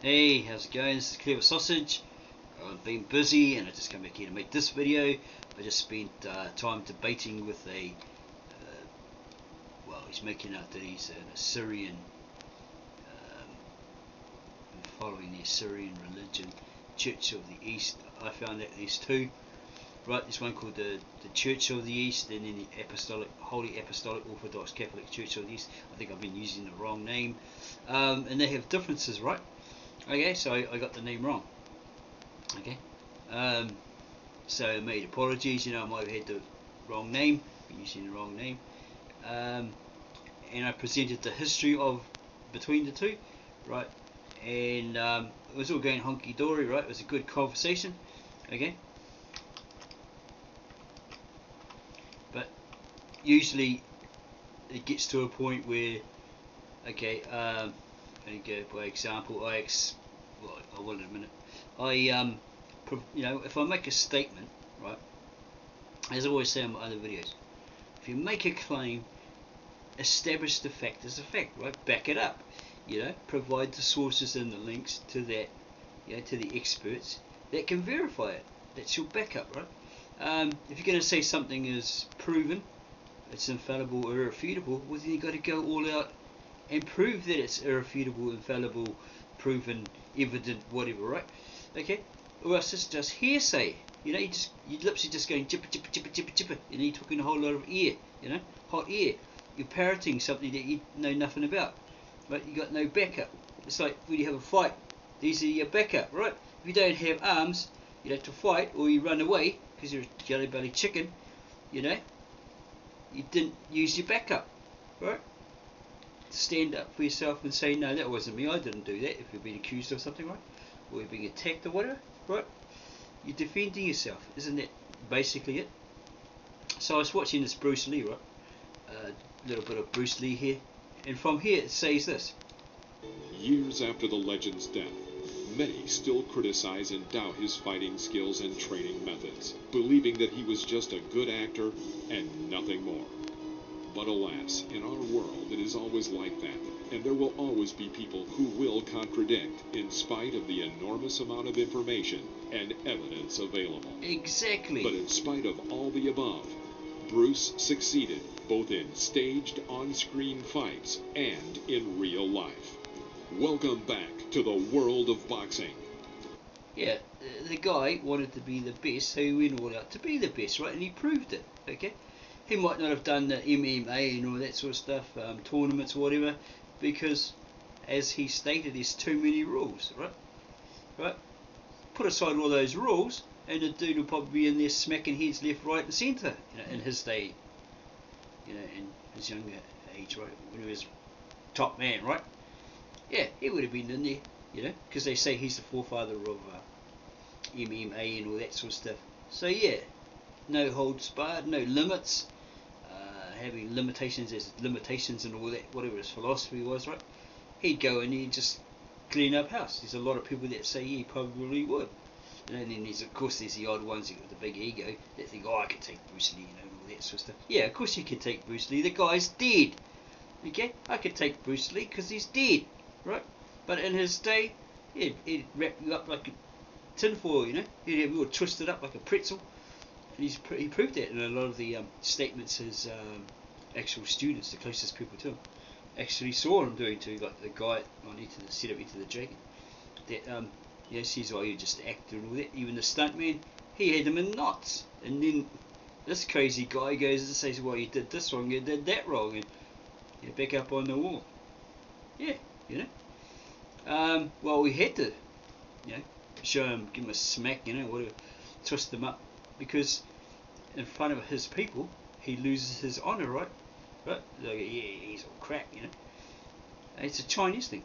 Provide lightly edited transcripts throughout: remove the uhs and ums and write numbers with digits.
Hey, how's it going? This is Clever Sausage. I've been busy and I just come back here to make this video. I just spent time debating with well, he's making out that he's an Assyrian, following the Assyrian religion, Church of the East. I found that there's two. Right, there's one called the Church of the East, and then the Holy Apostolic Orthodox Catholic Church of the East. I think I've been using the wrong name. And they have differences, right? Okay, so I got the name wrong. Okay, so I made apologies. I might have had the wrong name, using the wrong name, and I presented the history of between the two, right? And it was all going honky dory, right? It was a good conversation, okay. But usually it gets to a point where, okay, let me go by example. Well, I will in a minute. If I make a statement, right, as I always say in my other videos, if you make a claim, establish the fact as a fact, right? Back it up, provide the sources and the links to that, to the experts that can verify it. That's your backup, right? If you're going to say something is proven, it's infallible or irrefutable, well then you've got to go all out and prove that it's irrefutable, infallible, proven, evident, whatever, right? Okay, or else it's just hearsay. You're literally just going chipper chipper chipper chipper chipper. You're talking a whole lot of air, hot air. You're parroting something that you know nothing about, right? You got no backup. It's like when you have a fight, these are your backup, right? If you don't have arms, you have to fight, or you run away because you're a jelly belly chicken. You didn't use your backup, right? Stand up for yourself and say, no, that wasn't me, I didn't do that. If you're being accused of something, right, or you're being attacked or whatever, right, you're defending yourself. Isn't that basically it? So I was watching this Bruce Lee, right, a little bit of Bruce Lee here, and from here it says this: years after the legend's death, many still criticize and doubt his fighting skills and training methods, believing that he was just a good actor and nothing more. But alas, in our world it is always like that, and there will always be people who will contradict in spite of the enormous amount of information and evidence available. Exactly. But in spite of all the above, Bruce succeeded both in staged on-screen fights and in real life. Welcome back to the world of boxing. Yeah, the guy wanted to be the best, so he went all out to be the best, right? And he proved it, okay? He might not have done the MMA and all that sort of stuff, tournaments or whatever, because, as he stated, there's too many rules, right? Put aside all those rules, and the dude will probably be in there smacking heads left, right, and centre, in his day, in his younger age, right, when he was top man, right? Yeah, he would have been in there, because they say he's the forefather of MMA and all that sort of stuff. So yeah, no holds barred, no limits. Having limitations as limitations and all that, whatever his philosophy was, right? He'd go and he'd just clean up house. There's a lot of people that say he probably would. And then there's the odd ones with the big ego that think, oh, I could take Bruce Lee, and all that sort of stuff. Yeah, of course you can take Bruce Lee. The guy's dead. Okay, I could take Bruce Lee because he's dead, right? But in his day, he'd wrap you up like a tinfoil, He'd have you all twisted up like a pretzel. And he proved that in a lot of the statements his actual students, the closest people to him, actually saw him doing to, like the guy on Into the Setup Into the Dragon. That says, oh, you're just an actor and all that. Even the stuntman, he had him in knots. And then this crazy guy goes and says, well, you did this wrong, you did that wrong, and you're back up on the wall. Yeah, well, we had to, show him, give him a smack, whatever, twist him up. Because in front of his people, he loses his honour, right? Like, yeah, he's all crap, It's a Chinese thing.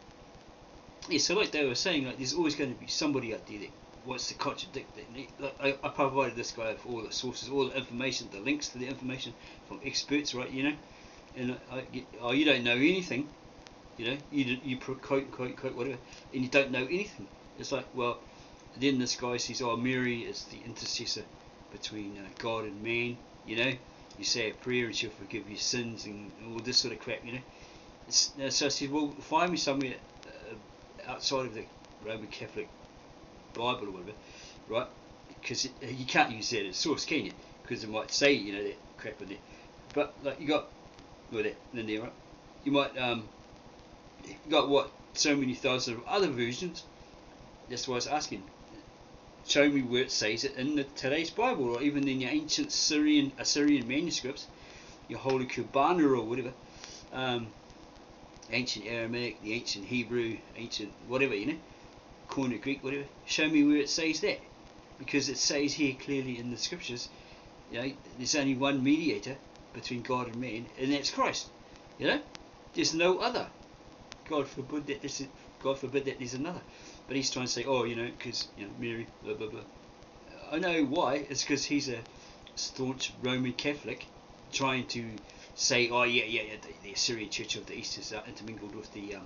Yeah, so like they were saying, like there's always going to be somebody out there that wants to contradict that. Like I provided this guy with all the sources, all the information, the links to the information from experts, right? And you don't know anything, you quote whatever, and you don't know anything. It's like, well, then this guy says, oh, Mary is the intercessor between God and man, you say a prayer and she'll forgive your sins and all this sort of crap, So I said, well, find me somewhere outside of the Roman Catholic Bible or whatever, right? Because you can't use that as source, can you? Because it might say, you know, that crap in there. But like you got that in there, right? You might you got what, so many thousands of other versions. That's why I was asking. Show me where it says it in today's Bible, or even in your ancient Assyrian manuscripts, your Holy Kurbana or whatever, ancient Aramaic, the ancient Hebrew, ancient whatever, you know, Koine Greek, whatever. Show me where it says that, because it says here clearly in the scriptures, you know, there's only one mediator between God and man, and that's Christ. You know, there's no other. God forbid that there's another. But he's trying to say, oh, you know, because, you know, Mary, blah blah blah. I know why. It's because he's a staunch Roman Catholic, trying to say, oh yeah, the Assyrian Church of the East is intermingled with the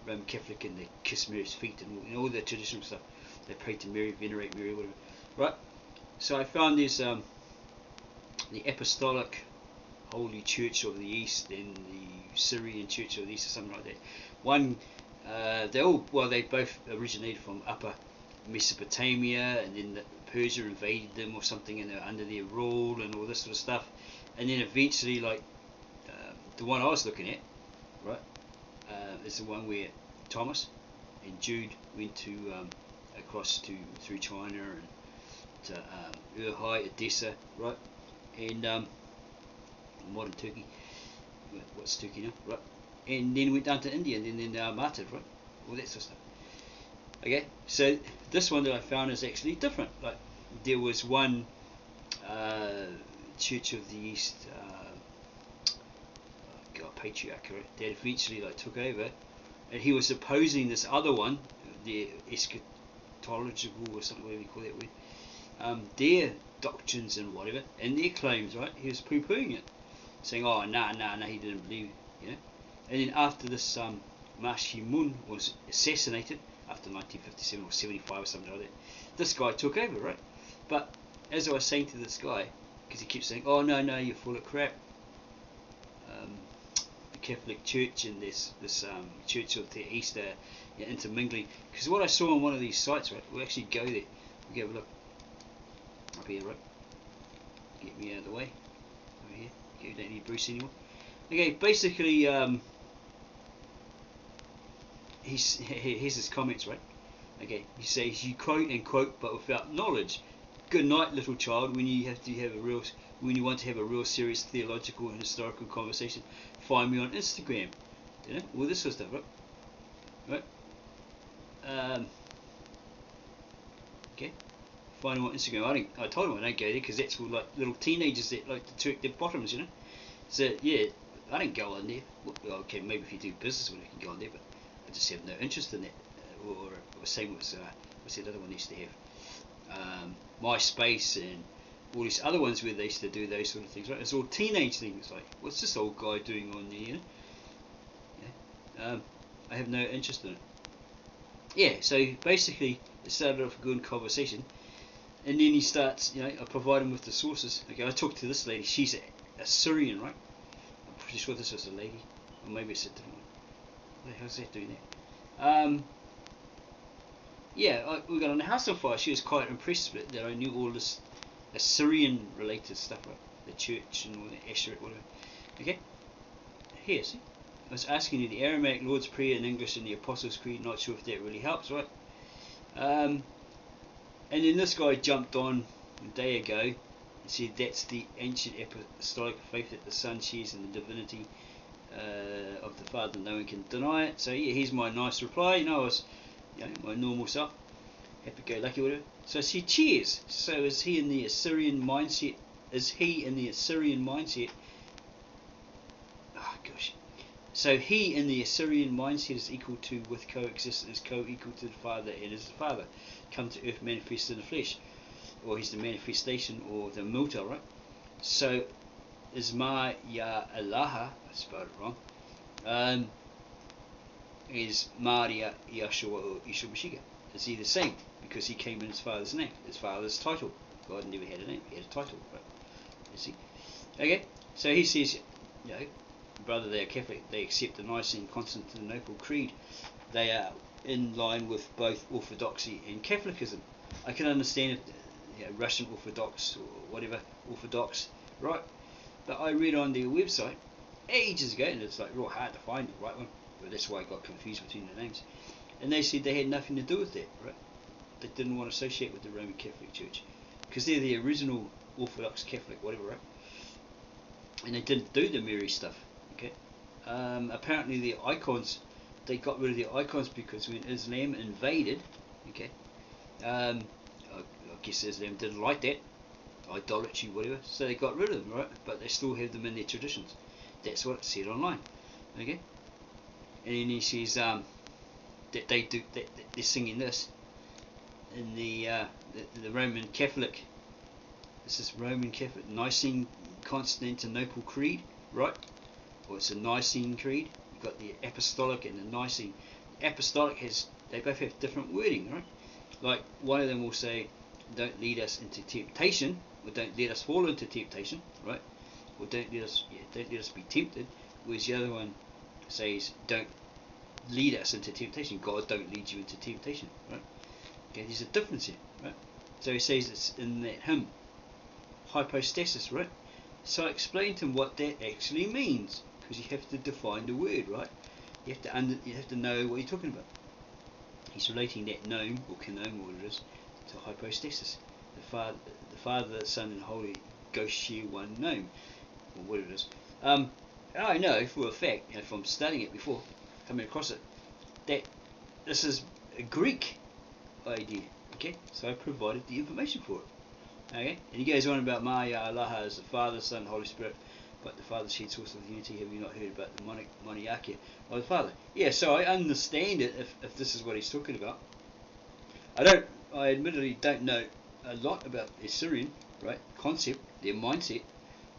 Roman Catholic, and they kiss Mary's feet and all, you know, all the traditional stuff. They pray to Mary, venerate Mary, whatever. Right. So I found this the Apostolic Holy Church of the East and the Syrian Church of the East, or something like that. One, they both originated from Upper Mesopotamia, and then Persia invaded them or something, and they're under their rule and all this sort of stuff. And then eventually, like the one I was looking at, right, is the one where Thomas and Jude went to across through China and to Urhai, Edessa, right, and modern Turkey. What's Turkey now, right? And then went down to India, and then they martyred, right? All that sort of stuff. Okay, so this one that I found is actually different. Like, there was one Church of the East, patriarch, right, that eventually like took over, and he was opposing this other one, the eschatological or something, whatever you call that word, their doctrines and whatever, and their claims, right? He was poo-pooing it, saying, oh, nah, he didn't believe, you know. And then after this Mashimun was assassinated, after 1957 or 75 or something like that, this guy took over, right? But as I was saying to this guy, because he keeps saying, oh, no, you're full of crap, the Catholic Church and this Church of the East are intermingling. Because what I saw on one of these sites, right, we'll actually go there, we'll have a look up here, right? Get me out of the way. Over here. Okay, we don't need Bruce anymore. Okay, basically, here's his comments, right? Okay, he says, you quote and quote, but without knowledge. Good night, little child. When you want to have a real serious theological and historical conversation, find me on Instagram. You know, all this sort of stuff, right? Okay. Find him on Instagram. I told him I don't go there because that's for like little teenagers that like to twerk their bottoms, you know. So yeah, I don't go on there. Well, okay, maybe if you do business, you can go on there, but I just have no interest in that. Or same with what's that other one they used to have, MySpace and all these other ones where they used to do those sort of things, right? It's all teenage things. Like, what's this old guy doing on there? You know? Yeah. I have no interest in it. Yeah. So basically, it started off a good conversation. And then he starts, you know, I provide him with the sources. Okay, I talked to this lady. She's a Syrian, right? I'm pretty sure this was a lady, or maybe it's a different one. What the hell's that doing there? Yeah, we got on the house on fire. She was quite impressed with it, that I knew all this Assyrian-related stuff, right? The church and all the Asherah, whatever. Okay, here, see? I was asking you the Aramaic Lord's Prayer in English and the Apostles' Creed. Not sure if that really helps, right? And then this guy jumped on a day ago and said that's the ancient apostolic faith that the Son shares in the divinity of the Father. No one can deny it. So yeah, here's my nice reply. You know, I was, you know, my normal self, happy-go-lucky, whatever. So I said, cheers. So is he in the Assyrian mindset? Oh gosh. So he in the Assyrian mindset is equal to, with coexistence, co-equal to the Father, and is the Father come to earth manifest in the flesh, or he's the manifestation, or the Multa, right? So Isma Ya Allaha, I spelled it wrong, is Maria Yeshua or Yeshua Mashiach. Is he the same? Because he came in his father's name, his father's title. God never had a name, he had a title, right? You see? Okay, so he says, you know, brother, they are Catholic, they accept the Nicene Constantinople Creed. They are in line with both Orthodoxy and Catholicism. I can understand if Russian Orthodox or whatever Orthodox, right? But I read on their website ages ago, and it's like real hard to find the right one. But that's why I got confused between the names. And they said they had nothing to do with that, right? They didn't want to associate with the Roman Catholic Church because they're the original Orthodox Catholic, whatever, right? And they didn't do the Mary stuff. Okay. Apparently the icons, they got rid of the icons because when Islam invaded, okay, I guess Islam didn't like that, idolatry, whatever, so they got rid of them, right? But they still have them in their traditions. That's what it said online, okay. And then he says that they do that they're singing this in the Roman Catholic. This is Roman Catholic Nicene Constantinople Creed, right? Or it's a Nicene Creed. You've got the Apostolic and the Nicene. The Apostolic they both have different wording, right? Like one of them will say, "Don't lead us into temptation," or "Don't let us fall into temptation," right? Or don't let us be tempted. Whereas the other one says, "Don't lead us into temptation." God don't lead you into temptation, right? Okay, there's a difference here, right? So he says it's in that hymn, hypostasis, right? So I explained to him what that actually means, because you have to define the word, right? You have to know what you're talking about. He's relating that gnome or canome, or what it is, to hypostasis. The Father, the Son, and the Holy Ghost share one gnome, or what it is. I know for a fact, from studying it before, coming across it, that this is a Greek idea. Okay, so I provided the information for it. Okay, and he goes on about Maya Allah as the Father, Son, Holy Spirit, but the Father shed source of the unity. Have you not heard about the monarchy of the Father? Yeah, so I understand it if this is what he's talking about. I admittedly don't know a lot about the Assyrian, right, concept, their mindset,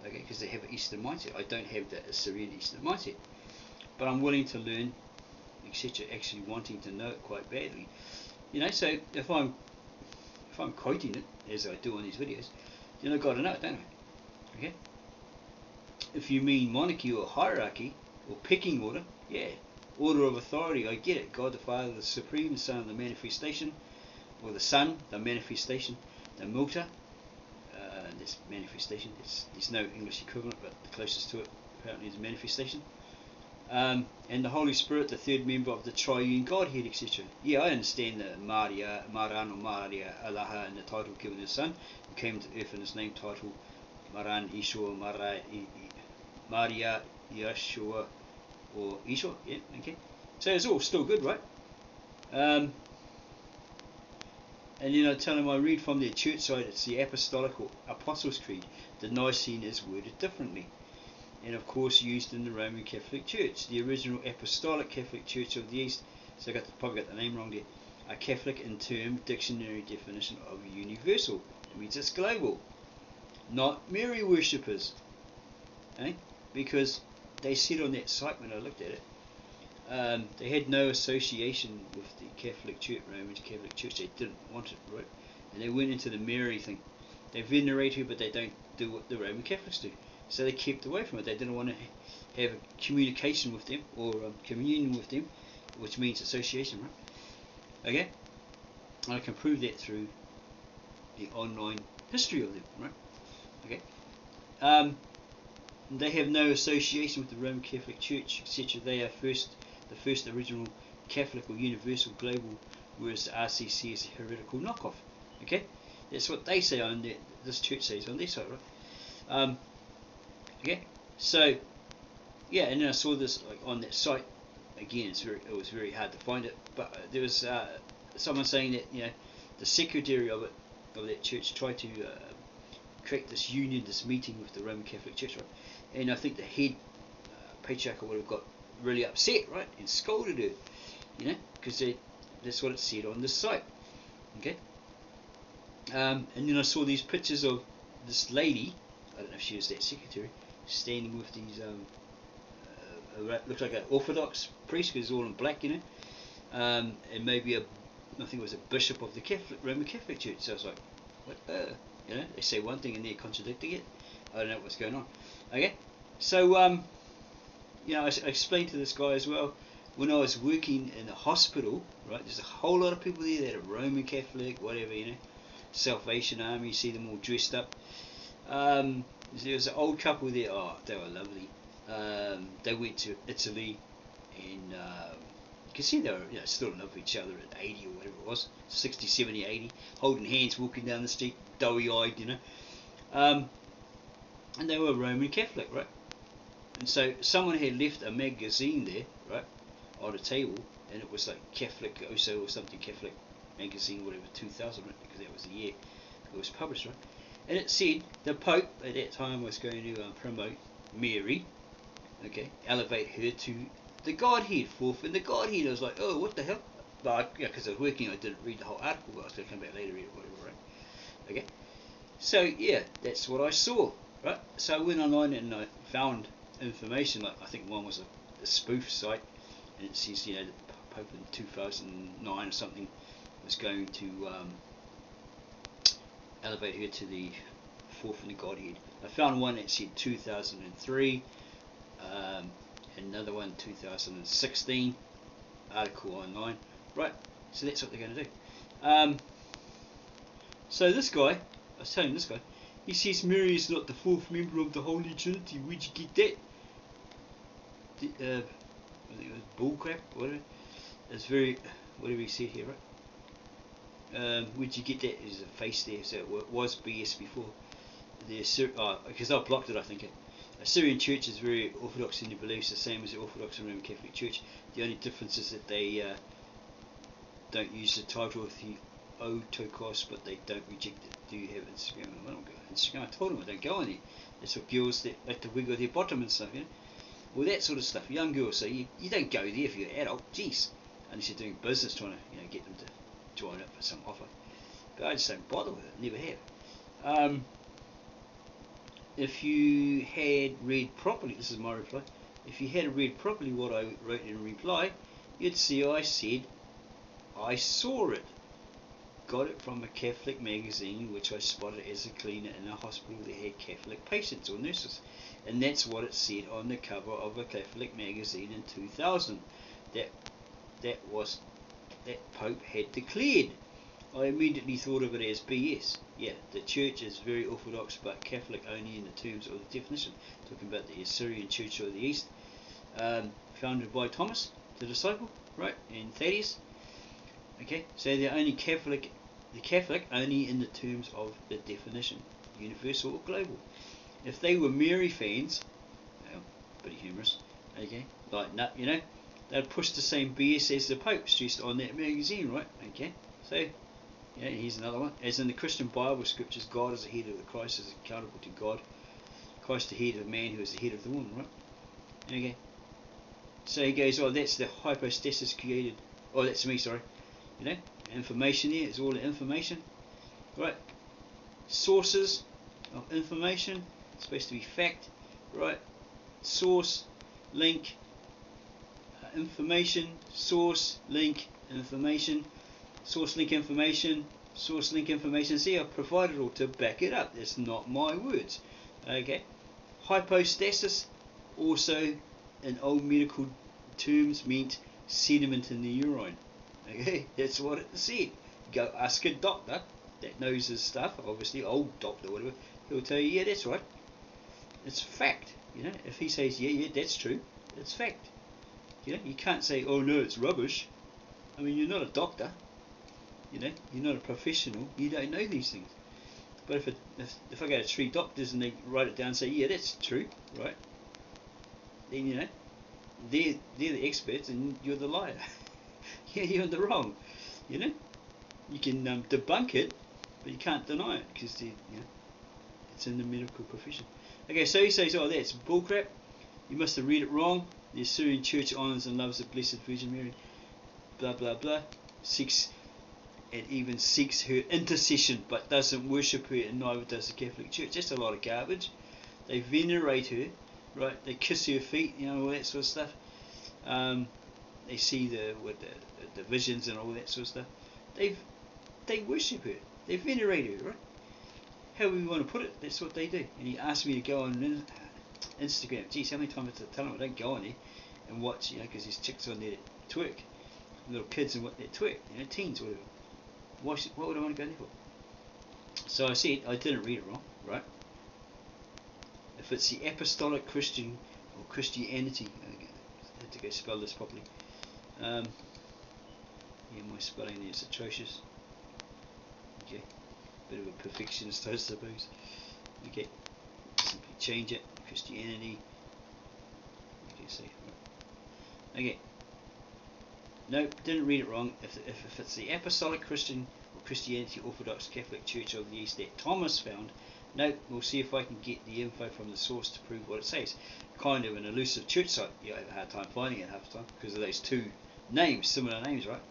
okay, because they have an Eastern mindset. I don't have the Assyrian Eastern mindset, but I'm willing to learn, etc. Actually wanting to know it quite badly, So if I'm quoting it as I do on these videos, then I've got to know it, don't I? Okay. If you mean monarchy or hierarchy or pecking order, yeah, order of authority, I get it. God the Father, the Supreme, the Son, the manifestation, or the Son, the manifestation, the Multa, this manifestation. There's no English equivalent, but the closest to it apparently is manifestation. And the Holy Spirit, the third member of the triune Godhead, etc. Yeah, I understand the Maria, Maran or Maria Allah, and the title given to his Son, who came to earth in his name title, Maran Ishua, Maria Yeshua, or Ishua. Yeah, okay. So it's all still good, right? And I tell him I read from their church side, it's the Apostolic or Apostles' Creed. The Nicene is worded differently, and of course used in the Roman Catholic Church, the original Apostolic Catholic Church of the East. So I probably got the name wrong there. A Catholic in term dictionary definition of universal. It means it's global, not Mary worshippers, because they said on that site when I looked at it, they had no association with the Catholic Church, Roman Catholic Church. They didn't want it, right? And they went into the Mary thing. They venerate her, but they don't do what the Roman Catholics do. So they kept away from it. They didn't want to have communication with them or communion with them, which means association, right? Okay? And I can prove that through the online history of them, right? Okay? They have no association with the Roman Catholic Church, etc. They are the first original Catholic or universal global, whereas the RCC is a heretical knockoff. Okay? That's what they say on their, this church says on their site, right? Okay, so yeah, and then I saw this on that site again. It was very hard to find it, but there was someone saying that the secretary of that church tried to create this union, this meeting with the Roman Catholic Church, right? And I think the head patriarch would have got really upset, right, and scolded her, because that's what it said on this site. Okay, and then I saw these pictures of this lady. I don't know if she was that secretary, standing with these looks like an Orthodox priest, because it's all in black, and maybe I think it was a bishop of the Roman Catholic Church. So I was like, what? They say one thing and they're contradicting it. I don't know what's going on. Okay, so I explained to this guy as well. when I was working in a hospital, right, there's a whole lot of people there that are Roman Catholic, whatever, Salvation Army, you see them all dressed up. There was an old couple there, oh, they were lovely. They went to Italy, and you can see they were still in love with each other at 80 or whatever it was, 60, 70, 80, holding hands, walking down the street, doughy-eyed, and they were Roman Catholic, right? And so someone had left a magazine there, right, on a table, and it was like Catholic Oso or something, Catholic magazine, whatever, 2000, right, because that was the year it was published, right? And it said the Pope at that time was going to promote Mary, okay, elevate her to the Godhead, fourth in the Godhead. I was like, oh, what the hell? But because I was working, I didn't read the whole article, but I was going to come back later and read it, whatever, right? Okay, so yeah, that's what I saw, right? So I went online and I found information, like I think one was a spoof site, and it says, the Pope in 2009 or something was going to elevate her to the fourth in the Godhead. I found one that said 2003, another one 2016, article online, right? So that's what they're going to do. So this guy, I was telling this guy, he says Mary is not the fourth member of the Holy Trinity. Where'd you get that? I think it was bullcrap, whatever. It's very, whatever he said here, right? Where'd you get that? There's a face there, so it was BS before. Because I blocked it, I think. A Syrian church is very orthodox in their beliefs, the same as the Orthodox and Roman Catholic Church. The only difference is that they don't use the title of the Theotokos, but they don't reject it. Do you have Instagram? I don't go on Instagram. I told them I don't go on there. That's what girls that like to wiggle their bottom and stuff, Well, that sort of stuff. Young girls, so you don't go there if you're an adult. Jeez, unless you're doing business, trying to get them to join up for some offer. But I just don't bother with it. Never have. If you had read properly, this is my reply. If you had read properly what I wrote in reply, you'd see I said I saw it. Got it from a Catholic magazine which I spotted as a cleaner in a hospital that had Catholic patients or nurses, and that's what it said on the cover of a Catholic magazine in 2000. That Pope had declared. I immediately thought of it as BS. Yeah, the church is very orthodox, but Catholic only in the terms of the definition. Talking about the Assyrian Church of the East, founded by Thomas, the disciple, right, and Thaddeus. Okay, so they're only Catholic. The Catholic only in the terms of the definition, universal or global. If they were Mary fans, pretty humorous. Okay, like they'd push the same BS as the Pope stressed on that magazine, right? Okay, so. Yeah, here's another one. As in the Christian Bible scriptures, God is the head of the Christ is accountable to God. Christ the head of man, who is the head of the woman, right? Okay. So he goes, oh, that's the hypostasis created. Oh, that's me, sorry. Information there is all the information, right? Sources of information. It's supposed to be fact, right? Source, link, information, source, link, information. Source link information, see, I've provided all to back it up. That's not my words. Okay. Hypostasis, also in old medical terms, meant sediment in the urine. Okay, that's what it said. Go ask a doctor that knows his stuff, obviously, old doctor, whatever, he'll tell you, yeah, that's right. It's fact. If he says, yeah, that's true, it's fact. You can't say, oh no, it's rubbish. I mean, you're not a doctor. You're not a professional. You don't know these things. But if I go to 3 doctors and they write it down and say, yeah, that's true, right? Then they're the experts and you're the liar. Yeah, you're in the wrong. You can debunk it, but you can't deny it because it's in the medical profession. Okay, so he says, oh, that's bullcrap. You must have read it wrong. The Assyrian Church honors and loves the Blessed Virgin Mary. Blah blah blah. It even seeks her intercession, but doesn't worship her, and neither does the Catholic Church. That's a lot of garbage. They venerate her, right? They kiss her feet, all that sort of stuff. They see the visions and all that sort of stuff. They worship her. They venerate her, right? However you want to put it, that's what they do. And he asked me to go on Instagram. Geez, how many times I tell him I don't go on there? and watch, because there's chicks on there that twerk, little kids and what they twerk, teens or whatever. What would I want to go there for? So I said, I didn't read it wrong, right? If it's the apostolic Christian or Christianity, I had to go spell this properly. Yeah, my spelling there is atrocious. Okay, bit of a perfectionist, I suppose. Okay, simply change it. Christianity. Okay, see. Okay. No, didn't read it wrong. If it's the Apostolic Christian or Christianity Orthodox Catholic Church of the East that Thomas found, no, we'll see if I can get the info from the source to prove what it says. Kind of an elusive church site. You have a hard time finding it half the time because of those two names, similar names, right?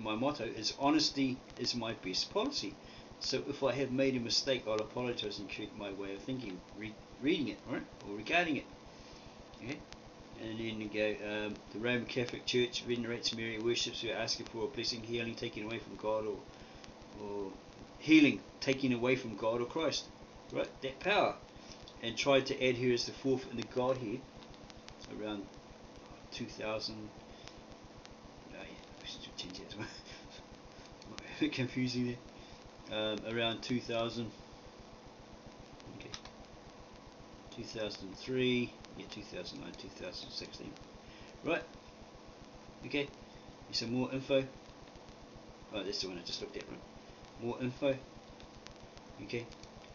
My motto is honesty is my best policy. So if I have made a mistake, I'll apologise and correct my way of thinking, reading it, right, or regarding it. Okay, and then you go. The Roman Catholic Church venerates Mary, worships her, asking for a blessing, healing taken away from God, or healing taken away from God or Christ, right? That power, and tried to add her as the fourth in the Godhead around 2000. I should change that as well. A bit confusing there. Around 2000, okay, 2003, yeah, 2009, 2016, right? Okay, here's some more info. Oh, that's the one I just looked at, right? More info. Okay,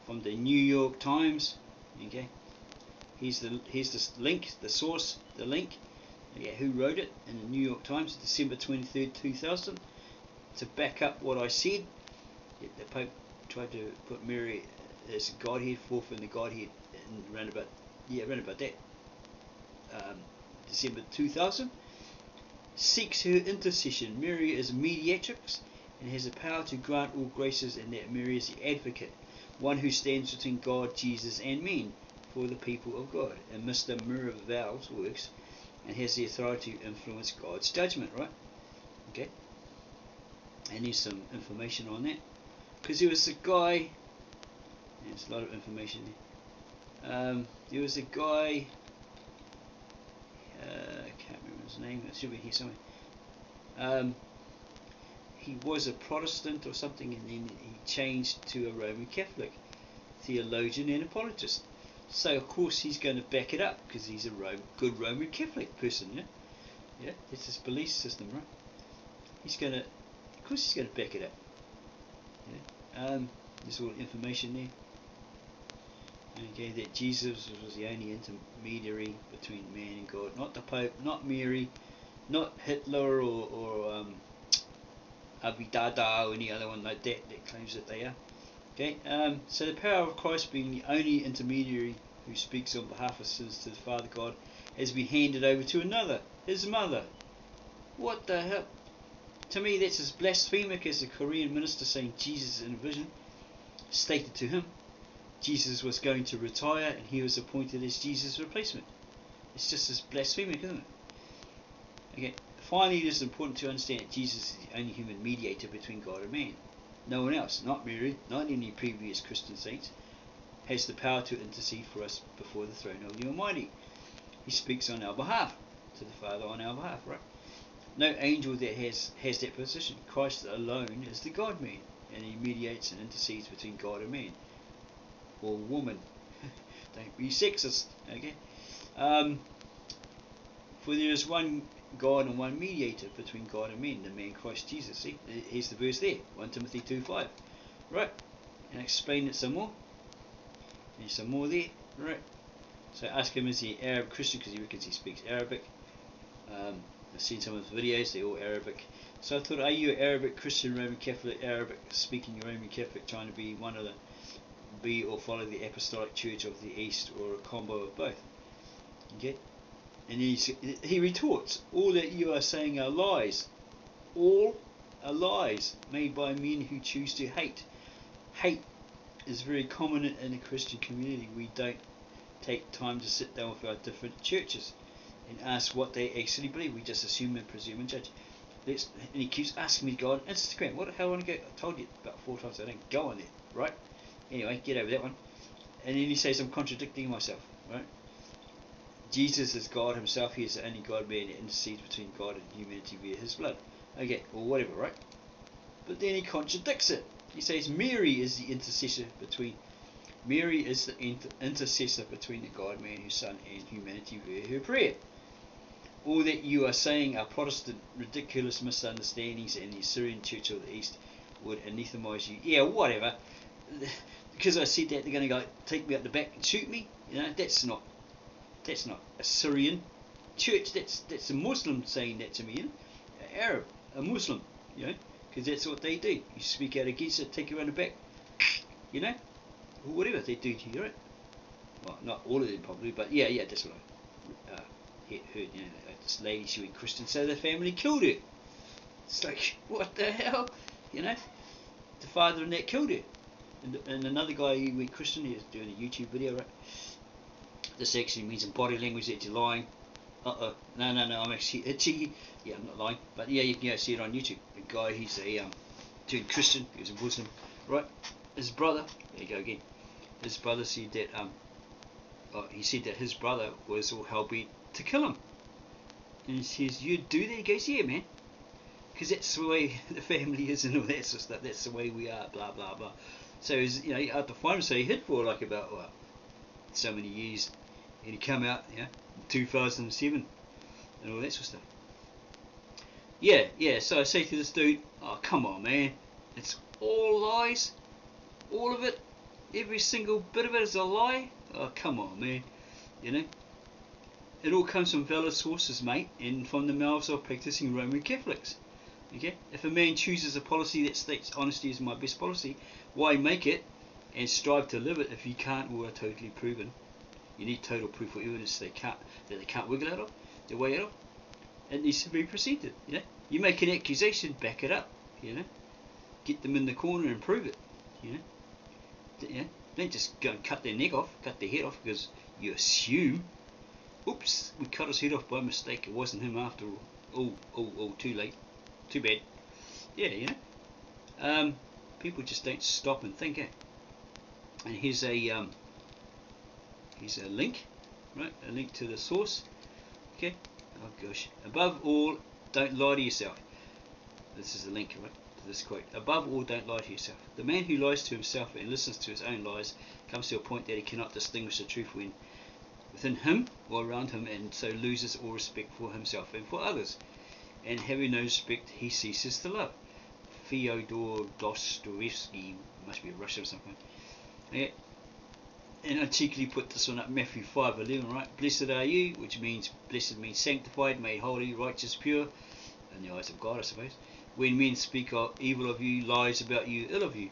from the New York Times. Okay, here's the link, the source, the link. Okay, who wrote it in the New York Times, December 23rd, 2000. To back up what I said. Yeah, the Pope tried to put Mary as Godhead, fourth in the Godhead, around about that, December 2000. Seeks her intercession. Mary is mediatrix and has the power to grant all graces, and that Mary is the advocate, one who stands between God, Jesus, and men for the people of God. And Mr. Miraval's works and has the authority to influence God's judgment, right? Okay. And there's some information on that. Because there was a guy, there's a lot of information there. There was a guy, I can't remember his name, it should be here somewhere. He was a Protestant or something, and then he changed to a Roman Catholic theologian and apologist. So of course he's going to back it up because he's a good Roman Catholic person, yeah. Yeah, that's his belief system, right? Of course he's going to back it up. Yeah. There's all the information there. Okay, that Jesus was the only intermediary between man and God, not the Pope, not Mary, not Hitler or Abidada or any other one like that claims that they are. Okay, so the power of Christ being the only intermediary who speaks on behalf of sins to the Father God has been handed over to another, his mother. What the hell? To me, that's as blasphemic as the Korean minister saying Jesus in a vision stated to him Jesus was going to retire and he was appointed as Jesus' replacement. It's just as blasphemic, isn't it? Okay. Finally, it is important to understand that Jesus is the only human mediator between God and man. No one else, not Mary, not any previous Christian saints, has the power to intercede for us before the throne of the Almighty. He speaks on our behalf to the Father on our behalf, right? No angel that has that position. Christ alone is the God-man, and he mediates and intercedes between God and man. Or woman. Don't be sexist, okay? For there is one God and one mediator between God and men, the man Christ Jesus. See, here's the verse there, 1 Timothy 2:5. Right, and explain it some more. There's some more there, right? So ask him, is he Arab Christian, because he reckons he speaks Arabic. I've seen some of his videos, they're all Arabic. So I thought, are you Arabic Christian, Roman Catholic, Arabic speaking Roman Catholic, trying to be one of the, be or follow the Apostolic Church of the East, or a combo of both? Okay? And he retorts, all that you are saying are lies. All are lies made by men who choose to hate. Hate is very common in the Christian community. We don't take time to sit down with our different churches and ask what they actually believe. We just assume and presume and judge. And he keeps asking me to go on Instagram. What the hell I want to go? I told you about 4 times I don't go on there, right? Anyway, get over that one. And then he says, I'm contradicting myself, right? Jesus is God himself. He is the only God man that intercedes between God and humanity via his blood. Okay, or whatever, right? But then he contradicts it. He says Mary is the intercessor between the God man, his Son, and humanity via her prayer. All that you are saying are Protestant ridiculous misunderstandings, and the Assyrian Church of the East would anathemize you. Yeah, whatever. Because I said that, they're going to go take me out the back and shoot me. You know, that's not Assyrian Church. That's a Muslim saying that to me. You know? Arab, a Muslim. You know, because that's what they do. You speak out against it, take you around the back. You know, or whatever they do to you, right? Well, not all of them probably, but yeah, that's what I heard. You know, this lady, she went Christian, so the family killed her. It's like, what the hell? You know, the father and that killed her. And another guy, he went Christian, he was doing a YouTube video, right? This actually means in body language that you're lying. No, I'm actually itchy. Yeah, I'm not lying. But yeah, you can go see it on YouTube. The guy, he's a turned Christian, he was a Muslim, right? His brother, there you go again. His brother said that he said that his brother was all hell bent to kill him. And he says, you do that? He goes, yeah, man. Because that's the way the family is and all that sort of stuff. That's the way we are, blah, blah, blah. So, you know, after find him, so he hid for like about, so many years. And he come out, in 2007 and all that sort of stuff. Yeah, so I say to this dude, oh, come on, man. It's all lies. All of it. Every single bit of it is a lie. Oh, come on, man. You know? It all comes from valid sources, mate, and from the mouths of practicing Roman Catholics. Okay? If a man chooses a policy that states honesty is my best policy, why make it and strive to live it if you can't or are totally proven? You need total proof or evidence that they can't wiggle out of, their way out of. It needs to be presented. You know? You make an accusation, back it up. You know? Get them in the corner and prove it. You know? Don't just go and cut their neck off, cut their head off because you assume. Oops, we cut his head off by mistake. It wasn't him after all. Oh, too late. Too bad. Yeah, you know. People just don't stop and think, eh? And here's a link, right? A link to the source. Okay. Oh gosh. Above all, don't lie to yourself. This is a link, right, to this quote. Above all, don't lie to yourself. The man who lies to himself and listens to his own lies comes to a point that he cannot distinguish the truth within him or around him, and so loses all respect for himself and for others. And having no respect, he ceases to love. Fyodor Dostoevsky, must be a Russian or something. Yeah. And I cheekily put this one up, Matthew 5:11, right? Blessed are you, which means, blessed means sanctified, made holy, righteous, pure, in the eyes of God, I suppose. When men speak evil of you, lies about you, ill of you.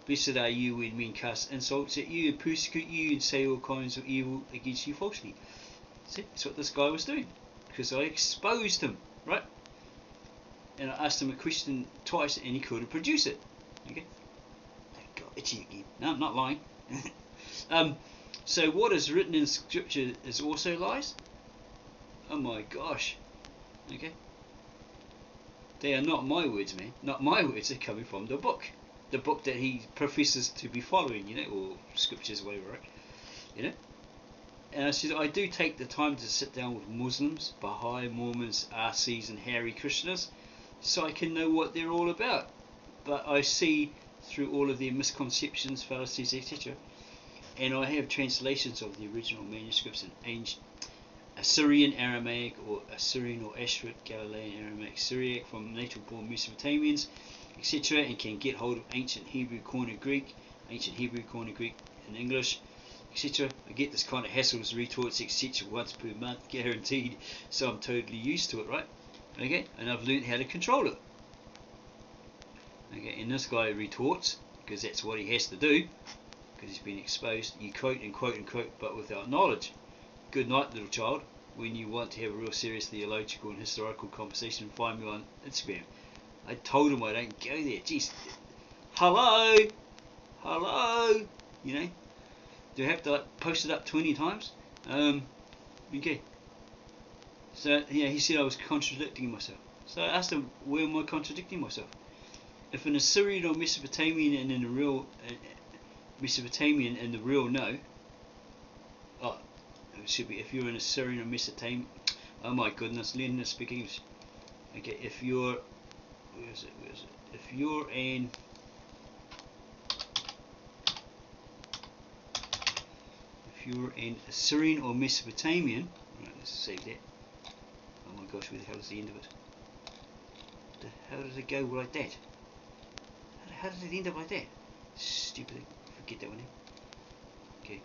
Blessed are you when men cast insults at you and persecute you and say all kinds of evil against you falsely. See, that's what this guy was doing, because I exposed him, right? And I asked him a question twice and he couldn't produce it. Okay? I got itchy again. No, I'm not lying. So what is written in scripture is also lies? Oh my gosh. Okay? They are not my words, man. Not my words. They're coming from the book. The book that he professes to be following, you know, or scriptures, whatever, right? You know? And I said, I do take the time to sit down with Muslims, Baha'i, Mormons, RCs and Harry Krishnas, so I can know what they're all about. But I see through all of their misconceptions, fallacies, etc. And I have translations of the original manuscripts in ancient Assyrian, Aramaic, or Assyrian or Ashrit, Galilean, Aramaic, Syriac from native-born Mesopotamians, etc., and can get hold of ancient Hebrew Koine Greek in English, etc. I get this kind of hassles, retorts, etc. once per month, guaranteed, so I'm totally used to it, right? Okay, and I've learned how to control it. Okay, and this guy retorts, because that's what he has to do, because he's been exposed. You quote and quote and quote, but without knowledge. Good night, little child. When you want to have a real serious theological and historical conversation, find me on Instagram. I told him I don't go there. Jeez. Hello? You know? Do I have to post it up 20 times? Okay. So, yeah, he said I was contradicting myself. So I asked him, where am I contradicting myself? If an Assyrian or Mesopotamian in the real know it should be if you're in Assyrian or Mesopotamian. Oh my goodness, learning to speak English. Okay, if you're, where is it? If you're in, Assyrian or Mesopotamian, right, let's save that. Oh my gosh, where the hell is the end of it? The hell did it go like that? How did it end up like that? Stupid thing. Forget that one there. Okay,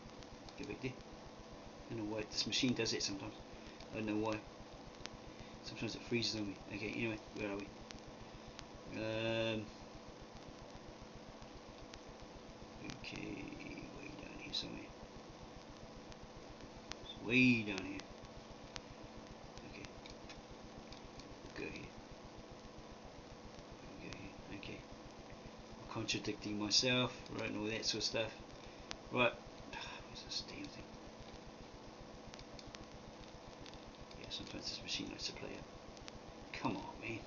go back there. I don't know why this machine does it sometimes. I don't know why. Sometimes it freezes on me. Okay, anyway, where are we? Okay, way down here somewhere. It's way down here. Okay, go here. Go here. Okay. I'm contradicting myself, right, and all that sort of stuff. Right. Where's this damn thing? Yeah, sometimes this machine likes to play it. Come on, man.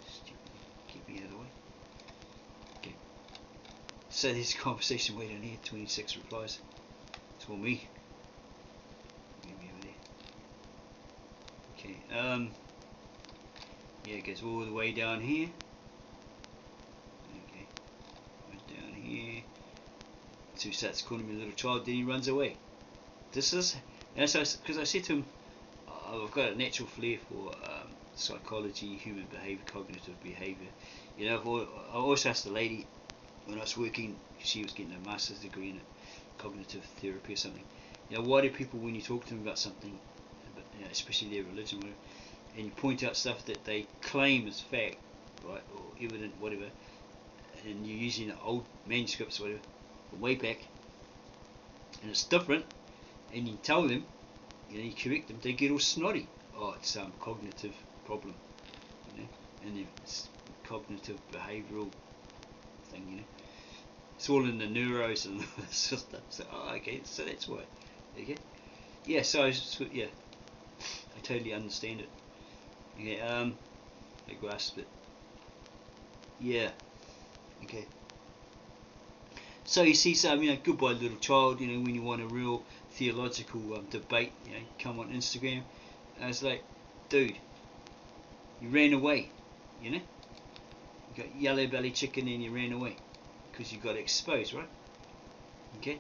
Stupid. Get me out of the way. Okay. So there's a conversation way down here. 26 replies. It's all me. Maybe over there. Okay. Yeah, it goes all the way down here. Okay. Right down here. So he starts calling me a little child. Then he runs away. This is, and so because I said to him, I've got a natural flair for psychology, human behaviour, cognitive behaviour. You know, I always asked the lady when I was working, she was getting a master's degree in cognitive therapy or something. You know, why do people, when you talk to them about something, you know, especially their religion, whatever, and you point out stuff that they claim as fact, right, or evident, whatever, and you're using old manuscripts, whatever, from way back, and it's different, and you tell them, you know, you correct them, they get all snotty. Oh, it's some cognitive problem, you know, and it's cognitive behavioural thing, you know. It's all in the neuros and all this sort of stuff. So, oh, okay, so that's why. Okay, yeah. So yeah, I totally understand it. Okay, I grasp it. Yeah. Okay. So you see, some, you know, goodbye little child. You know, when you want a real theological debate, you know, come on Instagram. And it's like, dude, you ran away. You know, you got yellow belly chicken and you ran away because you got exposed, right? Okay.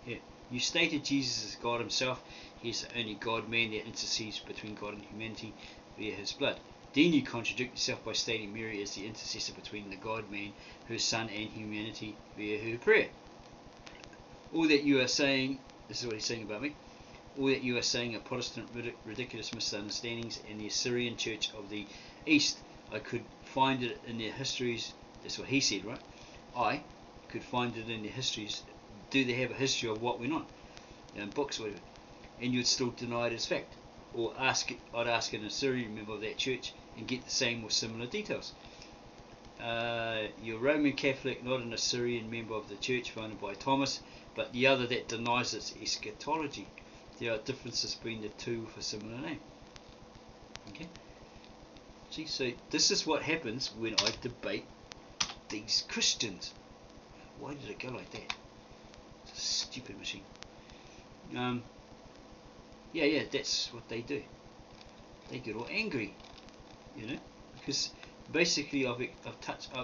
Yeah. You stated Jesus is God Himself. He is the only God-man that intercedes between God and humanity via His blood. Then you contradict yourself by stating Mary is the intercessor between the God-man, her Son, and humanity via her prayer. All that you are saying, this is what he's saying about me, all that you are saying are Protestant ridiculous misunderstandings in the Assyrian Church of the East. I could find it in their histories. That's what he said, right? I could find it in their histories. Do they have a history of what went on? In books, whatever. And you'd still deny it as fact. Or I'd ask an Assyrian member of that church and get the same or similar details. You're Roman Catholic, not an Assyrian member of the church founded by Thomas, but the other that denies its eschatology. There are differences between the two with a similar name. Okay. See, so this is what happens when I debate these Christians. Why did it go like that? It's a stupid machine. Yeah, that's what they do. They get all angry, you know, because basically I've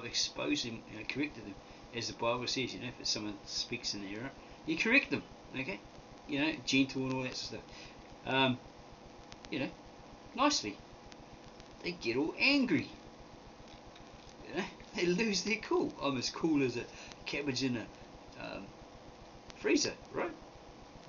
exposed them, you know, corrected them, as the Bible says. You know, if someone speaks in error, you correct them, okay? You know, gentle and all that sort of stuff. You know, nicely. They get all angry. You know, they lose their cool. I'm as cool as a cabbage in a freezer, right?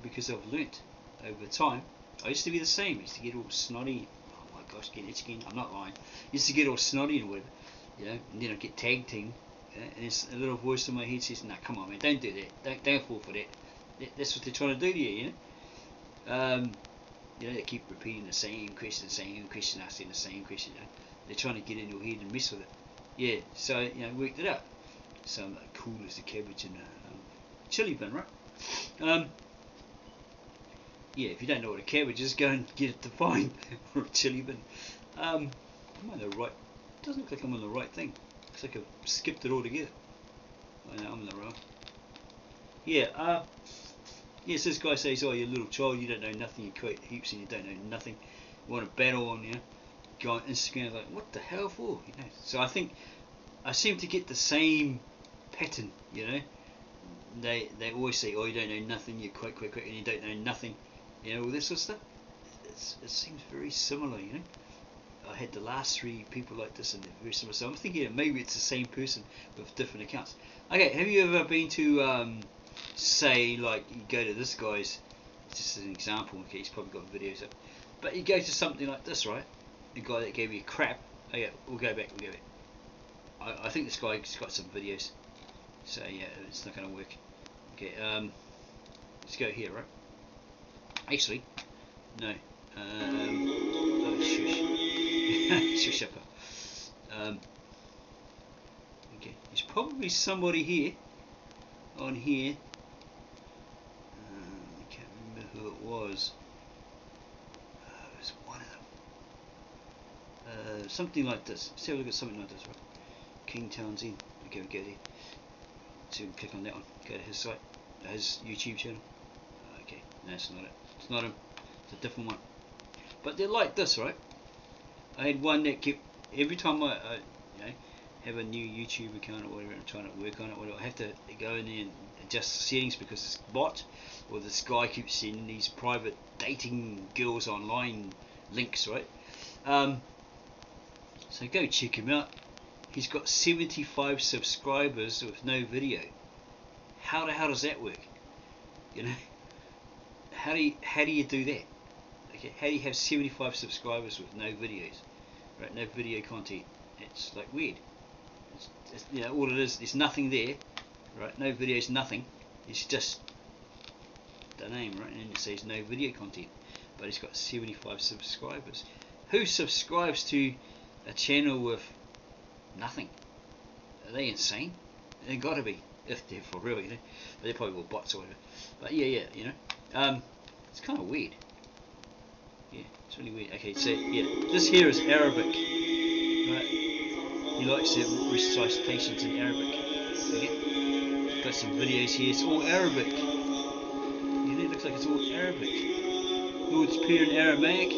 Because I've learnt over time. I used to be the same. I used to get all snotty. Oh my gosh, get itchy again. I'm not lying. I used to get all snotty and whatever, you know. And then I get tag team, you know, and it's a little voice in my head says, "Nah, come on, man, don't do that. Don't fall for that. That's what they're trying to do to you, you know." You know, they keep repeating the same question, asking the same question. You know? They're trying to get in your head and mess with it. Yeah, so you know, worked it out. So I'm like cool as the cabbage in a chili bin, right? Yeah, if you don't know what a cabbage is, go and get it defined, or a chili bin. I'm on the right. It doesn't look like I'm on the right thing. Looks like I've skipped it altogether. I know I'm in the wrong. Yeah, yes, this guy says, oh, you're a little child, you don't know nothing, you create heaps and you don't know nothing. You want to battle on, go on Instagram, like, what the hell for? So I think I seem to get the same pattern, They always say, oh, you don't know nothing, you're quick, and you don't know nothing, all this sort of stuff. It seems very similar, I had the last three people like this and they're very similar. So I'm thinking maybe it's the same person with different accounts. Okay, have you ever been to, say, like, you go to this guy's, just as an example, okay, he's probably got videos up, but you go to something like this, right? The guy that gave you crap. Okay, we'll go back. I think this guy's got some videos, so yeah, it's not going to work. Okay, let's go here, right? Actually, no. Oh, shush. Shush up. Okay, there's probably somebody here, on here. I can't remember who it was. It was one of them. Something like this. Let's have a look at something like this, right? King Townsend. Okay, we go there. So we click on that one. Go to his site, his YouTube channel. Okay, no, it's not it. It's not him. It's a different one. But they're like this, right? I had one that kept, every time I have a new YouTube account or whatever, I'm trying to work on it, whatever, I have to go in there and adjust the settings because this bot or this guy keeps sending these private dating girls online links, right? So go check him out. He's got 75 subscribers with no video. How the hell does that work? How do you do that? Okay, how do you have 75 subscribers with no videos? Right, no video content. It's like weird. It's, all it is, there's nothing there, right? No videos, nothing. It's just the name, right? And it says no video content, but he's got 75 subscribers. Who subscribes to a channel with nothing? Are they insane? They gotta be, if they're for real, But they're probably all bots or whatever. But yeah, it's kind of weird. Yeah, it's really weird. Okay, so yeah, this here is Arabic, right? He likes the recitations in Arabic. Okay, got some videos here. It's all Arabic. It looks like it's all Arabic. Lord's Prayer in Aramaic.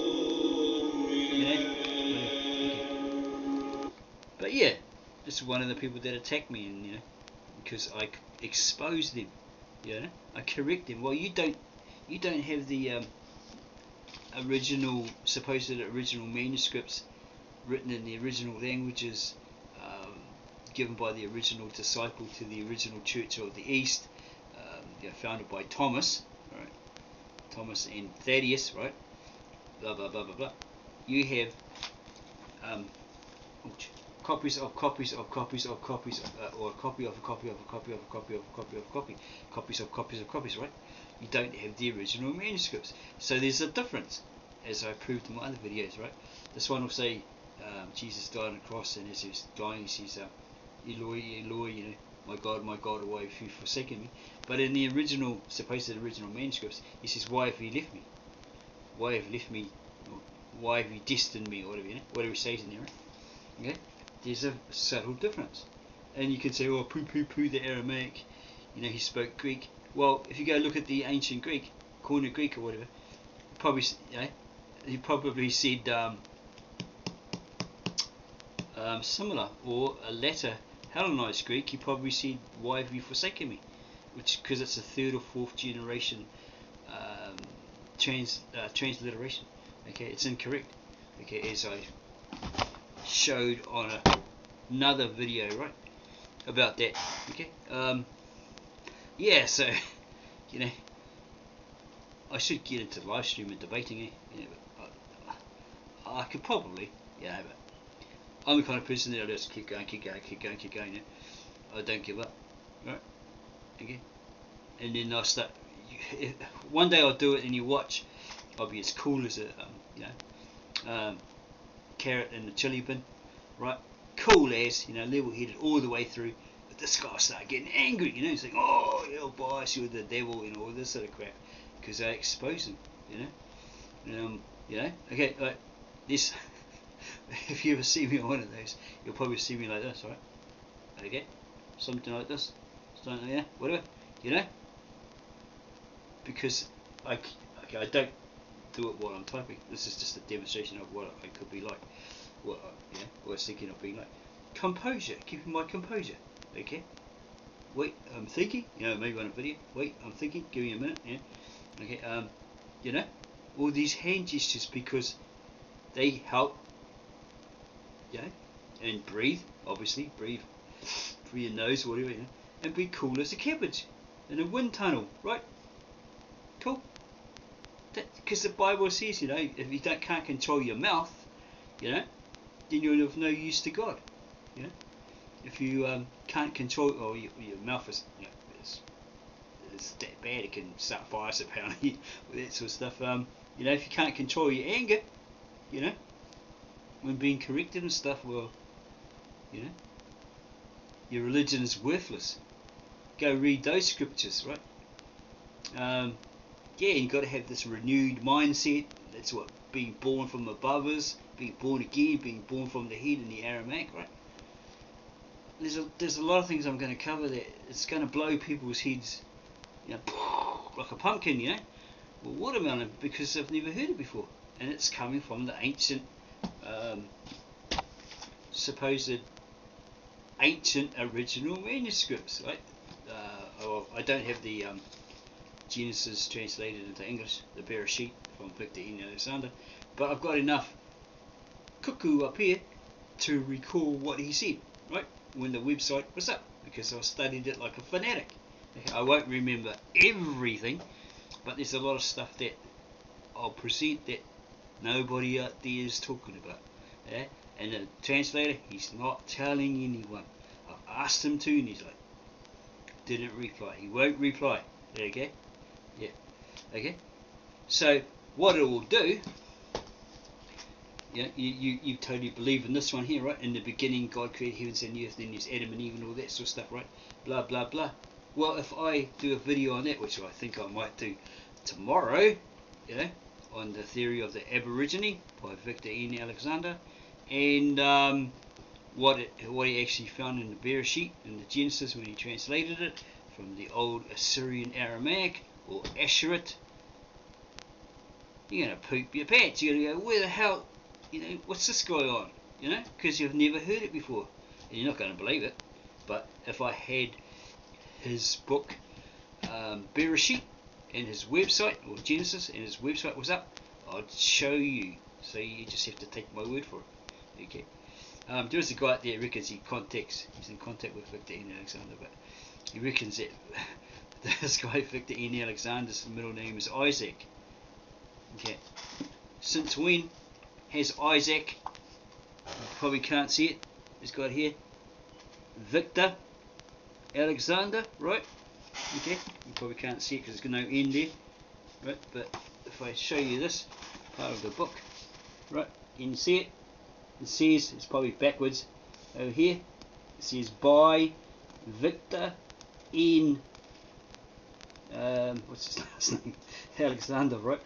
Okay. But yeah, this is one of the people that attacked me, and because I exposed them. I correct them. Well, you don't have the supposed original manuscripts written in the original languages, given by the original disciple to the original Church of the East, founded by Thomas, right? Thomas and Thaddeus, right? Blah blah blah blah blah. You have copies of copies of copies of copies, or a copy of a copy of a copy of a copy of a copy of a copy, copies of copies of copies, right? You don't have the original manuscripts, so there's a difference, as I proved in my other videos, right? This one will say Jesus died on the cross, and as he's dying, he says, Eloi, Eloi, my God, why have you forsaken me? But in the supposed original manuscripts, he says, why have you left me? Why have you left me? Why have you destined me? Or whatever, whatever he says in there, right? Okay, there's a subtle difference, and you can say, oh, poo the Aramaic, he spoke Greek. Well, if you go look at the ancient Greek, Koine Greek or whatever, probably, he probably said similar, or a later Hellenized Greek, he probably said, why have you forsaken me? Because it's a third or fourth generation transliteration. Okay, it's incorrect. Okay, as I showed on another video, right, about that. Okay, yeah, so I should get into live streaming debating, but I could probably, but I'm the kind of person that I just keep going. I don't give up, right? Okay, and then I'll start. One day I'll do it, and you watch. I'll be as cool as a carrot in the chili bin, right? Cool as, level-headed all the way through. But this guy started getting angry, he's like, oh, you're biased, you're the devil, all this sort of crap, because I expose him, Okay, like this. If you ever see me on one of those, you'll probably see me like this, right? Okay, something like this. something like that, whatever, you know, because I don't do it while I'm typing. This is just a demonstration of what I could be like, what I was thinking of being like. Composure, keeping my composure. Okay. Wait, I'm thinking. Maybe on a video. Wait, I'm thinking. Give me a minute. Yeah. Okay. All these hand gestures, because they help. And breathe. Obviously, breathe through your nose, or whatever. And be cool as a cabbage in a wind tunnel, right? Cool. Because the Bible says, if you can't control your mouth, then you're of no use to God. If you can't control, or your mouth is, it's that bad, it can start fires apparently, with that sort of stuff. If you can't control your anger, when being corrected and stuff, well, your religion is worthless. Go read those scriptures, right? You've got to have this renewed mindset. That's what being born from above is. Being born again, being born from the head in the Aramaic, right? There's a lot of things I'm going to cover that it's going to blow people's heads, like a pumpkin, or watermelon, because I've never heard it before, and it's coming from the ancient, supposed ancient original manuscripts, right? I don't have the Genesis translated into English, the Bereshit from Victor E. Alexander, but I've got enough cuckoo up here to recall what he said, right, when the website was up, because I studied it like a fanatic. I won't remember everything, but there's a lot of stuff that I'll present that nobody out there is talking about. And the translator, he's not telling anyone. I've asked him to, and he's like, didn't reply. He won't reply. Okay? Yeah. Okay? So, what it will do, you totally believe in this one here, right? In the beginning, God created heavens and earth, then there's Adam and Eve and all that sort of stuff, right? Blah, blah, blah. Well, if I do a video on that, which I think I might do tomorrow, on the theory of the Aborigine by Victor E. Alexander, and what he actually found in the Bereshit, in the Genesis, when he translated it from the old Assyrian Aramaic, or Asherit, you're going to poop your pants. You're going to go, where the hell, what's this guy on? Because you've never heard it before. And you're not going to believe it. But if I had his book, Bereshit, and his website, or Genesis, and his website was up, I'd show you. So you just have to take my word for it. Okay. There's a guy out there who reckons he's in contact with Victor N. Alexander, but he reckons that this guy, Victor N. Alexander's middle name is Isaac. Okay. Since when has Isaac, you probably can't see it, it's got here, Victor Alexander, right? Okay, you probably can't see it because there's no N there, right? But if I show you this part of the book, right, you can see it. It says, it's probably backwards over here, it says by Victor N. What's his last name? Alexander, right?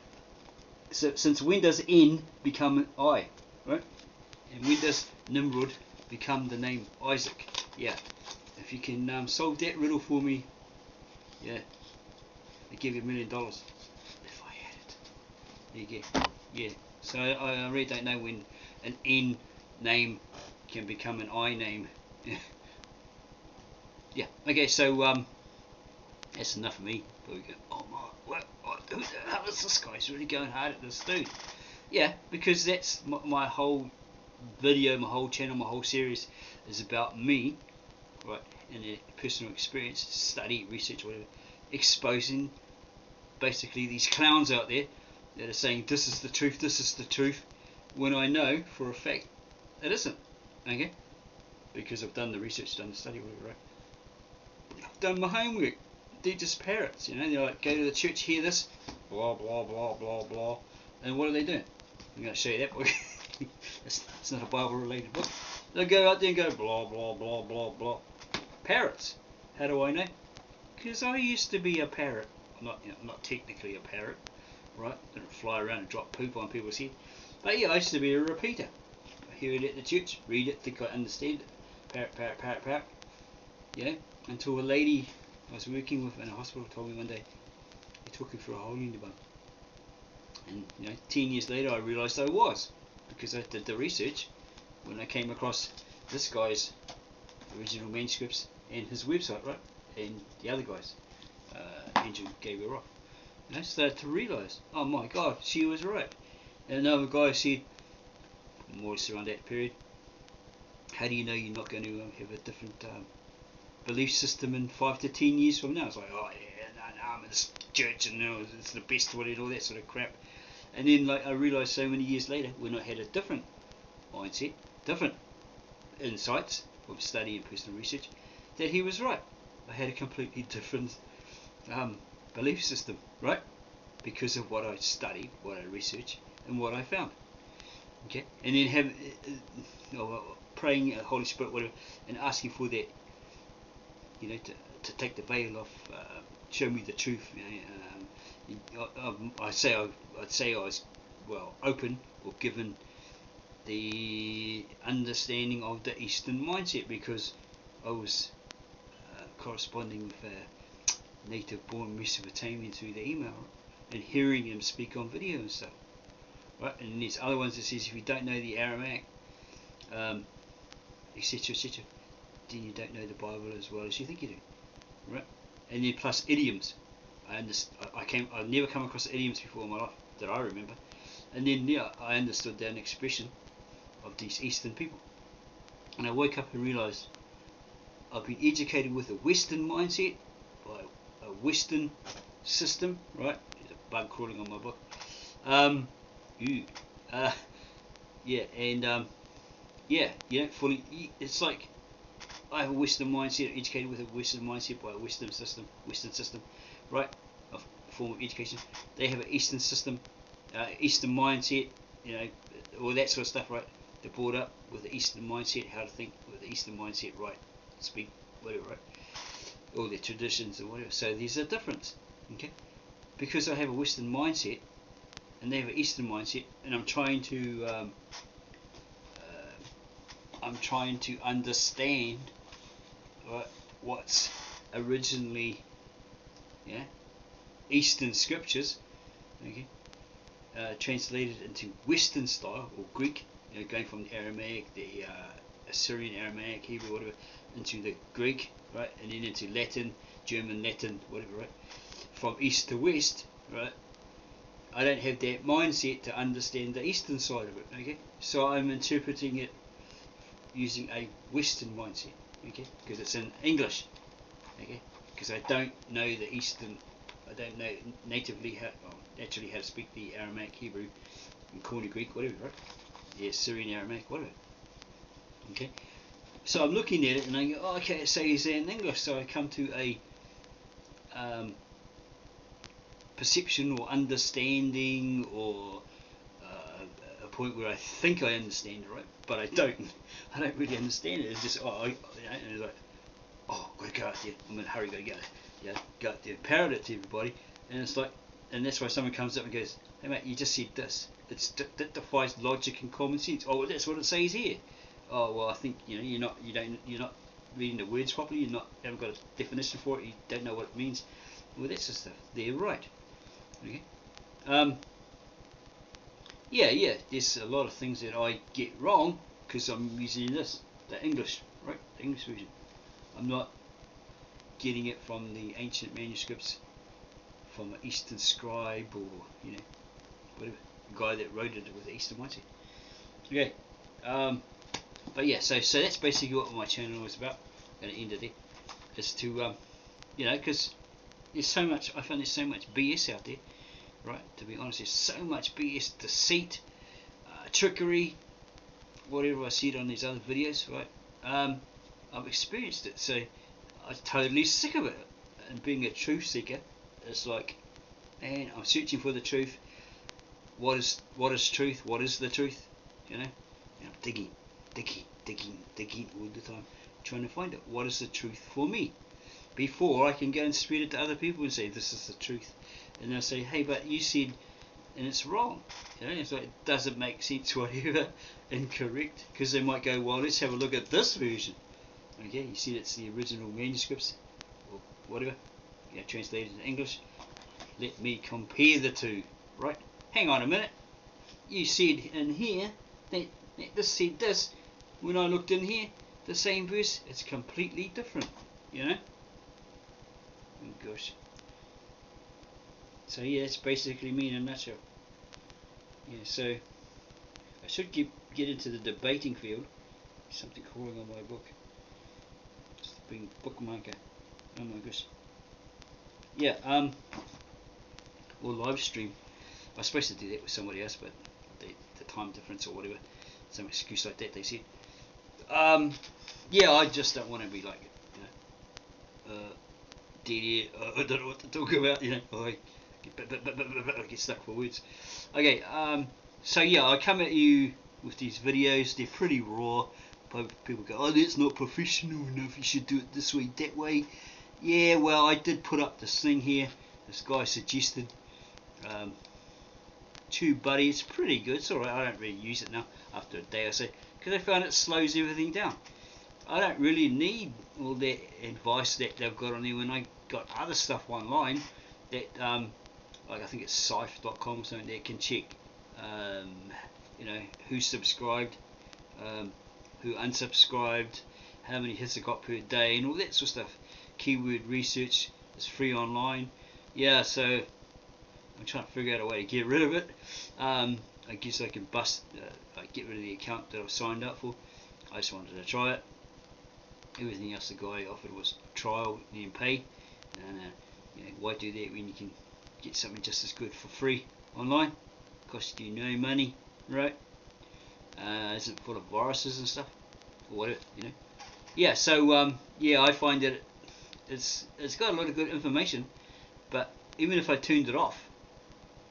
So since when does N become an I, right? And when does Nimrod become the name Isaac? Yeah. If you can solve that riddle for me, yeah, I'll give you $1 million if I had it. There you go. Yeah. So I really don't know when an N name can become an I name. Yeah. Okay. So that's enough of me. But we go, oh my, who the hell is this guy? He's really going hard at this dude. Yeah, because that's my whole video, my whole channel, my whole series is about me, right, and a personal experience, study, research, whatever, exposing basically these clowns out there that are saying this is the truth, when I know for a fact it isn't. Okay, because I've done the research, done the study, whatever, right? I've done my homework. They're just parrots, they're like, go to the church, hear this, blah blah blah blah blah, and what are they doing? I'm going to show you that book. It's not a Bible related book. They go out there and go blah blah blah blah blah. Parrots. How do I know? Because I used to be a parrot. Not technically a parrot, right? Didn't fly around and drop poop on people's head. But yeah, I used to be a repeater. I hear it at the church, read it, think I understand it. Parrot, parrot, parrot, parrot. Until a lady I was working with in a hospital told me one day he took it for a hole in the bum. And 10 years later I realised I was, because I did the research when I came across this guy's original manuscripts and his website, right, and the other guys, Andrew Gabriel Roth. And I started to realise, oh my God, she was right. And another guy said, more or less around that period, how do you know you're not going to have a different belief system in 5 to 10 years from now? It's like, oh yeah, no, I'm in this church and it's the best one and all that sort of crap. And then I realised so many years later, when I had a different mindset, different insights of study and personal research, that he was right. I had a completely different belief system, right? Because of what I studied, what I researched, and what I found. Okay, and then have praying Holy Spirit, whatever, and asking for that, to take the veil off, show me the truth. I'd say I was open or given the understanding of the Eastern mindset, because I was corresponding with a native-born Mesopotamian through the email, and hearing him speak on video and stuff. Right, and there's other ones that says if you don't know the Aramaic, etc., etc., then you don't know the Bible as well as you think you do, right? And then plus idioms. I've never come across idioms before in my life that I remember, and then I understood an expression of these Eastern people, and I woke up and realised I've been educated with a Western mindset by a Western system, right? There's a bug crawling on my book. Fully. It's like I have a Western mindset, educated with a Western mindset by a Western system, right? A form of education. They have an Eastern system, Eastern mindset, all that sort of stuff, right? They're brought up with the Eastern mindset, how to think with the Eastern mindset, right? Speak, whatever, right? All their traditions or whatever. So there's a difference, okay? Because I have a Western mindset, and they have an Eastern mindset, and I'm trying to understand what's originally Eastern scriptures, okay, translated into Western style or Greek, going from the Aramaic, the Assyrian Aramaic, Hebrew, whatever, into the Greek, right, and then into Latin, German, Latin, whatever, right, from east to west, right. I don't have that mindset to understand the Eastern side of it, okay? So I'm interpreting it using a Western mindset, okay? Because it's in English, okay? Because I don't know the Eastern, I don't know naturally how to speak the Aramaic, Hebrew, and Koine Greek, whatever, right? The Assyrian Aramaic, whatever, okay? So I'm looking at it and I go, oh, okay, it says in English, so I come to a perception or understanding or a point where I think I understand it, right? But I don't. I don't really understand it. It's just and it's like, oh, gotta go out there. I'm in a hurry, gotta get it. Go out there, parrot it to everybody, and it's like, and that's why someone comes up and goes, hey mate, you just said this. That defies logic and common sense. Oh, well, that's what it says here. Oh well, I think you're not reading the words properly. Haven't got a definition for it. You don't know what it means. Well, that's the stuff. They're right. Okay. There's a lot of things that I get wrong because I'm using the English, right? The English version. I'm not getting it from the ancient manuscripts from an Eastern scribe or whatever, a guy that wrote it with the Eastern mindset. Okay. But yeah, so that's basically what my channel was about. I'm gonna end it there. Is to because there's so much. I find there's so much BS out there. Right, to be honest, there's so much BS, deceit, trickery, whatever I see it on these other videos, right? I've experienced it, so I'm totally sick of it. And being a truth seeker, it's like, man, I'm searching for the truth. What is truth? What is the truth? And I'm digging all the time, trying to find it. What is the truth for me? Before I can go and spread it to other people and say, this is the truth. And they'll say, hey, but you said, and it's wrong. It's like, it doesn't make sense, whatever, incorrect. Because they might go, well, let's have a look at this version. Okay, you see, it's the original manuscripts, or whatever, translated into English. Let me compare the two, right? Hang on a minute. You said in here that this said this. When I looked in here, the same verse, it's completely different, Oh gosh. So yeah, that's basically me in a nutshell. Yeah, so I should get into the debating field. Something crawling on my book. Just being bookmarker. Oh my gosh. Yeah, or live stream. I was supposed to do that with somebody else, but the time difference or whatever, some excuse like that they said. Yeah, I just don't want to be like, dead air. I don't know what to talk about. I get stuck for words. Okay, so yeah, I come at you with these videos. They're pretty raw. People go, oh, that's not professional enough. You should do it this way, that way. Yeah, well, I did put up this thing here. This guy suggested TubeBuddy. It's pretty good. It's alright. I don't really use it now after a day or so because I found it slows everything down. I don't really need all that advice that they've got on there when I got other stuff online that like I think it's scythe.com or something that can check who subscribed, who unsubscribed, how many hits I got per day and all that sort of stuff. Keyword research is free online. Yeah, so I'm trying to figure out a way to get rid of it. I guess I can get rid of the account that I signed up for. I just wanted to try it. Everything else the guy offered was trial and pay, and why do that when you can get something just as good for free online? Cost you no money, right? Isn't full of viruses and stuff, or whatever, Yeah, so yeah, I find that it's got a lot of good information, but even if I turned it off,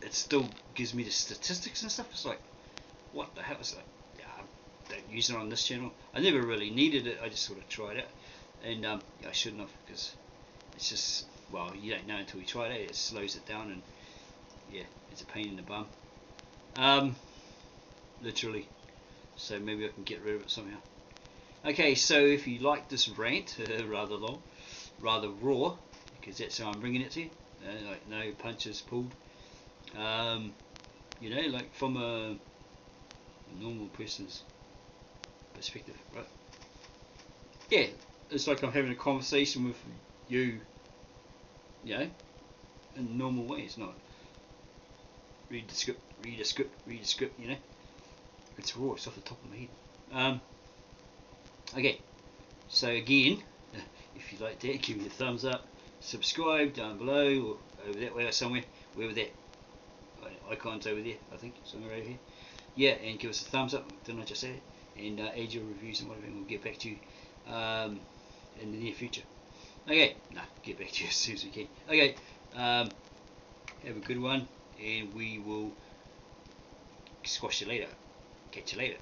it still gives me the statistics and stuff. It's like, what the hell is that? Don't use it on this channel. I never really needed it. I just sort of tried it, and yeah, I shouldn't have, because it's just, well, you don't know until you try it. It slows it down, and yeah, it's a pain in the bum, literally. So maybe I can get rid of it somehow. Okay, so if you like this rant, rather long, rather raw, because that's how I'm bringing it to you, like no punches pulled, like from a normal person's perspective, right? Yeah, it's like I'm having a conversation with you, in a normal way. It's not read the script, It's raw, it's off the top of my head. Okay, so again, if you like that, give me a thumbs up, subscribe down below, or over that way or somewhere, wherever that icon's over there, I think, somewhere over here. Yeah, and give us a thumbs up, didn't I just say it? And add your reviews and whatever, and we'll get back to you in the near future. Okay, get back to you as soon as we can. Okay, have a good one, and we will squash you later. Catch you later.